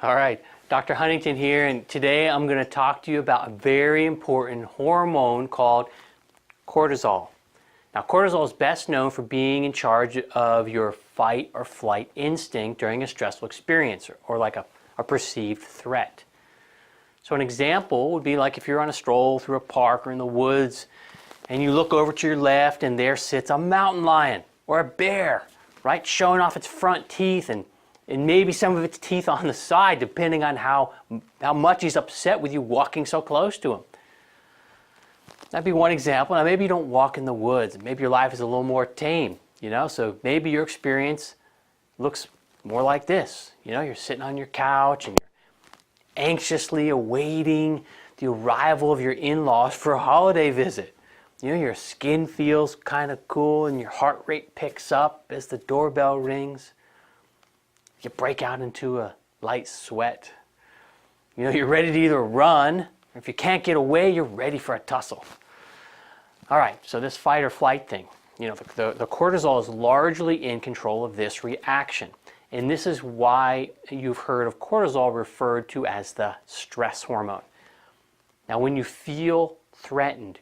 All right, Dr. Huntington here, and today I'm going to talk to you about a very important hormone called cortisol. Now, cortisol is best known for being in charge of your fight or flight instinct during a stressful experience or like a perceived threat. So an example would be like if you're on a stroll through a park or in the woods and you look over to your left and there sits a mountain lion or a bear, right, showing off its front teeth and maybe some of its teeth on the side, depending on how much he's upset with you walking so close to him. That'd be one example. Now, maybe you don't walk in the woods. Maybe your life is a little more tame, so maybe your experience looks more like this. You're sitting on your couch and you're anxiously awaiting the arrival of your in-laws for a holiday visit. Your skin feels kind of cool and your heart rate picks up as the doorbell rings. You break out into a light sweat. You're ready to either run, or if you can't get away, you're ready for a tussle. All right, so this fight or flight thing, the cortisol is largely in control of this reaction. And this is why you've heard of cortisol referred to as the stress hormone. Now, when you feel threatened,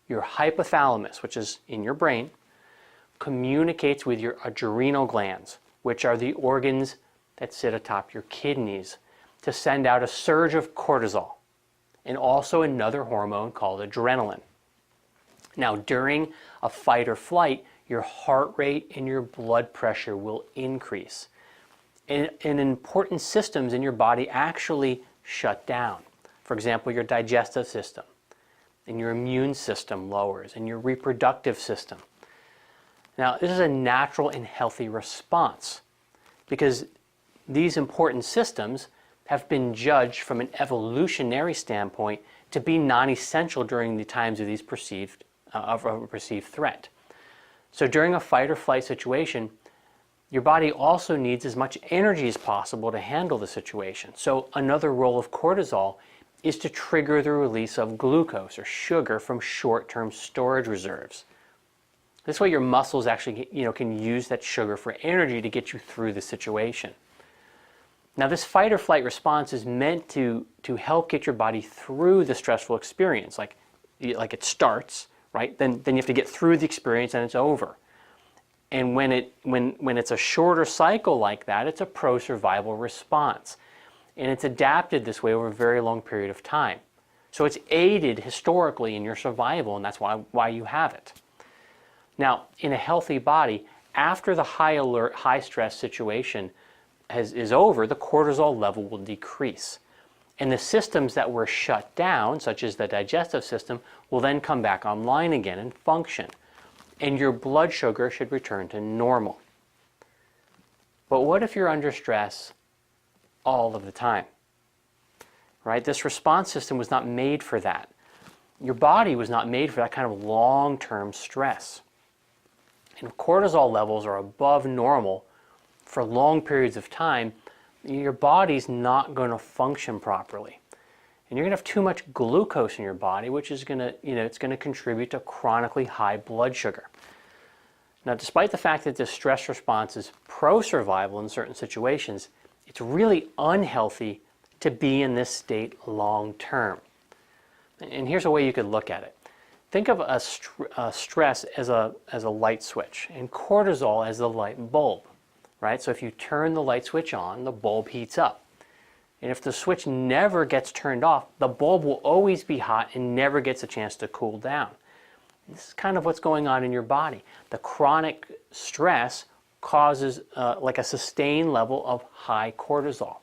your hypothalamus, which is in your brain, communicates with your adrenal glands, which are the organs that sit atop your kidneys, to send out a surge of cortisol and also another hormone called adrenaline. Now, during a fight or flight, your heart rate and your blood pressure will increase. And important systems in your body actually shut down. For example, your digestive system, and your immune system lowers, and your reproductive system. Now, this is a natural and healthy response because these important systems have been judged from an evolutionary standpoint to be non-essential during the times of these perceived threat. So during a fight or flight situation, your body also needs as much energy as possible to handle the situation. So another role of cortisol is to trigger the release of glucose or sugar from short-term storage reserves. This way your muscles actually can use that sugar for energy to get you through the situation. Now, this fight or flight response is meant to help get your body through the stressful experience. Like it starts, right? Then you have to get through the experience and it's over. And when it's a shorter cycle like that, it's a pro-survival response. And it's adapted this way over a very long period of time. So it's aided historically in your survival, and that's why you have it. Now, in a healthy body, after the high alert, high stress situation is over, the cortisol level will decrease. And the systems that were shut down, such as the digestive system, will then come back online again and function. And your blood sugar should return to normal. But what if you're under stress all of the time? Right? This response system was not made for that. Your body was not made for that kind of long-term stress. And if cortisol levels are above normal for long periods of time, your body's not going to function properly. And you're going to have too much glucose in your body, which is going to, it's going to contribute to chronically high blood sugar. Now, despite the fact that this stress response is pro-survival in certain situations, it's really unhealthy to be in this state long term. And here's a way you could look at it. Think of stress as a light switch and cortisol as the light bulb, right? So if you turn the light switch on, the bulb heats up. And if the switch never gets turned off, the bulb will always be hot and never gets a chance to cool down. This is kind of what's going on in your body. The chronic stress causes like a sustained level of high cortisol.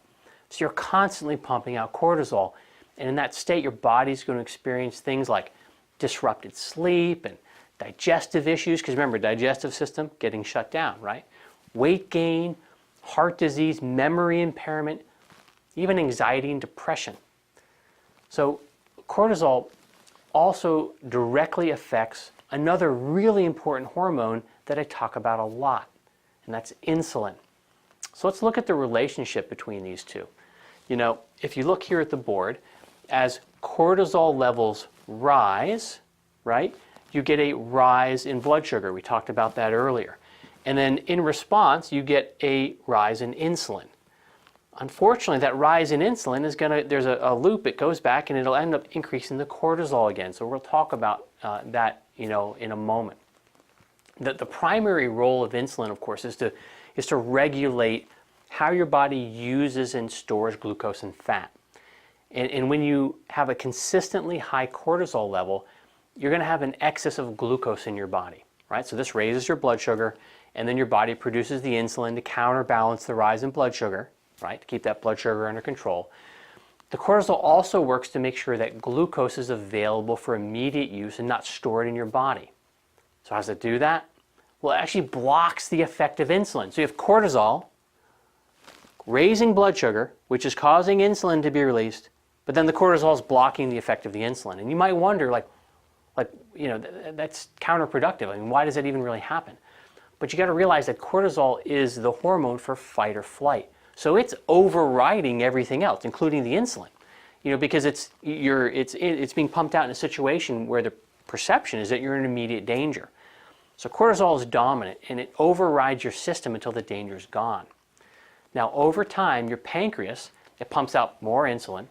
So you're constantly pumping out cortisol. And in that state, your body's going to experience things like disrupted sleep and digestive issues, because remember, digestive system getting shut down, right? Weight gain, heart disease, memory impairment, even anxiety and depression. So cortisol also directly affects another really important hormone that I talk about a lot, and that's insulin. So let's look at the relationship between these two. If you look here at the board, as cortisol levels rise, right, you get a rise in blood sugar. We talked about that earlier. And then in response, you get a rise in insulin. unfortunately, that rise in insulin is there's a loop, it goes back and it'll end up increasing the cortisol again. So we'll talk about that, in a moment. The primary role of insulin, of course, is to regulate how your body uses and stores glucose and fat. And when you have a consistently high cortisol level, you're going to have an excess of glucose in your body, right? So this raises your blood sugar, and then your body produces the insulin to counterbalance the rise in blood sugar, right? To keep that blood sugar under control. The cortisol also works to make sure that glucose is available for immediate use and not stored in your body. So how does it do that? Well, it actually blocks the effect of insulin. So you have cortisol raising blood sugar, which is causing insulin to be released, but then the cortisol is blocking the effect of the insulin. And you might wonder, that's counterproductive. I mean, why does that even really happen? But you got to realize that cortisol is the hormone for fight or flight. So it's overriding everything else, including the insulin. Because it's being pumped out in a situation where the perception is that you're in immediate danger. So cortisol is dominant, and it overrides your system until the danger is gone. Now, over time, your pancreas, it pumps out more insulin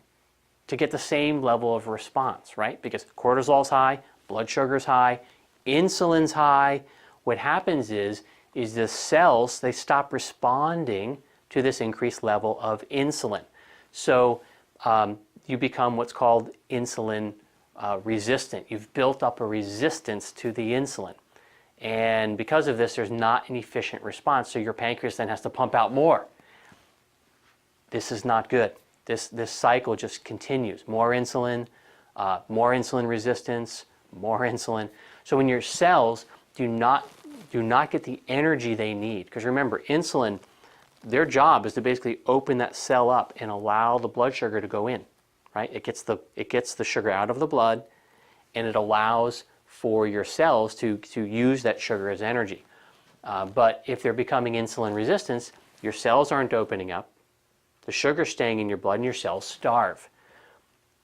to get the same level of response, right? Because cortisol's high, blood sugar's high, insulin's high. What happens is the cells, they stop responding to this increased level of insulin. So you become what's called insulin resistant. You've built up a resistance to the insulin. And because of this, there's not an efficient response. So your pancreas then has to pump out more. This is not good. This cycle just continues. More insulin resistance, more insulin. So when your cells do not get the energy they need, because remember, insulin, their job is to basically open that cell up and allow the blood sugar to go in, right? It gets the sugar out of the blood, and it allows for your cells to use that sugar as energy. But if they're becoming insulin resistant, your cells aren't opening up, the sugar's staying in your blood, and your cells starve.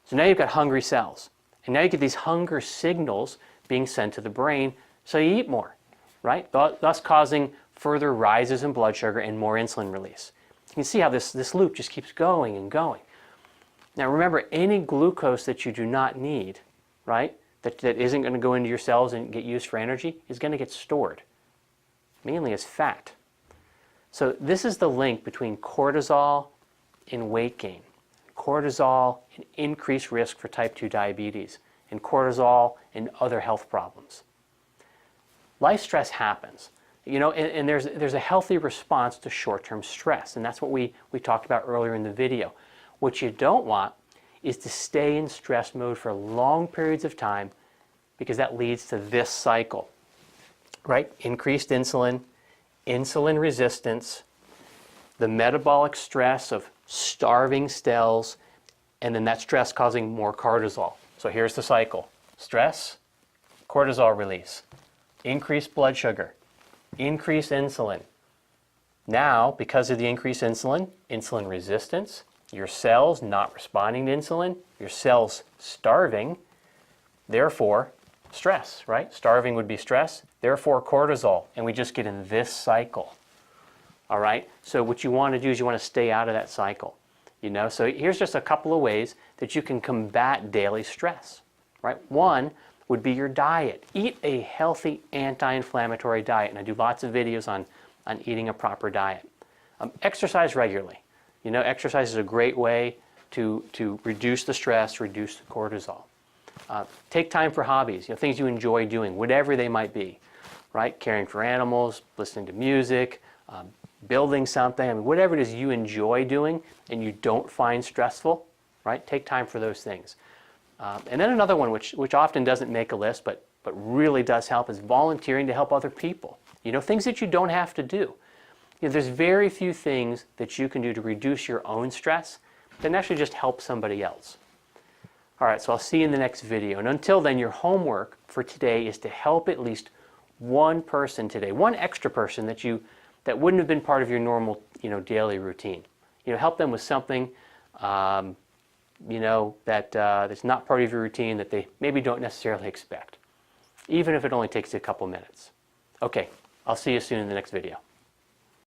So now you've got hungry cells. And now you get these hunger signals being sent to the brain, so you eat more, right? Thus causing further rises in blood sugar and more insulin release. You can see how this loop just keeps going and going. Now remember, any glucose that you do not need, right, that isn't going to go into your cells and get used for energy, is going to get stored, mainly as fat. So this is the link between cortisol and weight gain. Cortisol and increased risk for type 2 diabetes, and cortisol and other health problems. Life stress happens, and there's a healthy response to short-term stress, and that's what we talked about earlier in the video. What you don't want is to stay in stress mode for long periods of time, because that leads to this cycle, right? Increased insulin, insulin resistance, the metabolic stress of starving cells, and then that stress causing more cortisol. So here's the cycle. Stress, cortisol release, increased blood sugar, increased insulin. Now, because of the increased insulin resistance, your cells not responding to insulin, your cells starving, therefore stress, right? Starving would be stress, therefore cortisol, and we just get in this cycle. All right, so what you want to do is you want to stay out of that cycle. So here's just a couple of ways that you can combat daily stress, right? One would be your diet. Eat a healthy anti-inflammatory diet, and I do lots of videos on eating a proper diet. Exercise regularly. Exercise is a great way to reduce the stress, reduce the cortisol. Take time for hobbies, things you enjoy doing, whatever they might be, right? Caring for animals, listening to music, building something, whatever it is you enjoy doing and you don't find stressful, right? Take time for those things. And then another one, which often doesn't make a list, but really does help, is volunteering to help other people. Things that you don't have to do. There's very few things that you can do to reduce your own stress that actually just help somebody else. All right, so I'll see you in the next video. And until then, your homework for today is to help at least one person today, one extra person that wouldn't have been part of your normal, daily routine. Help them with something, that's not part of your routine that they maybe don't necessarily expect, even if it only takes a couple minutes. Okay, I'll see you soon in the next video.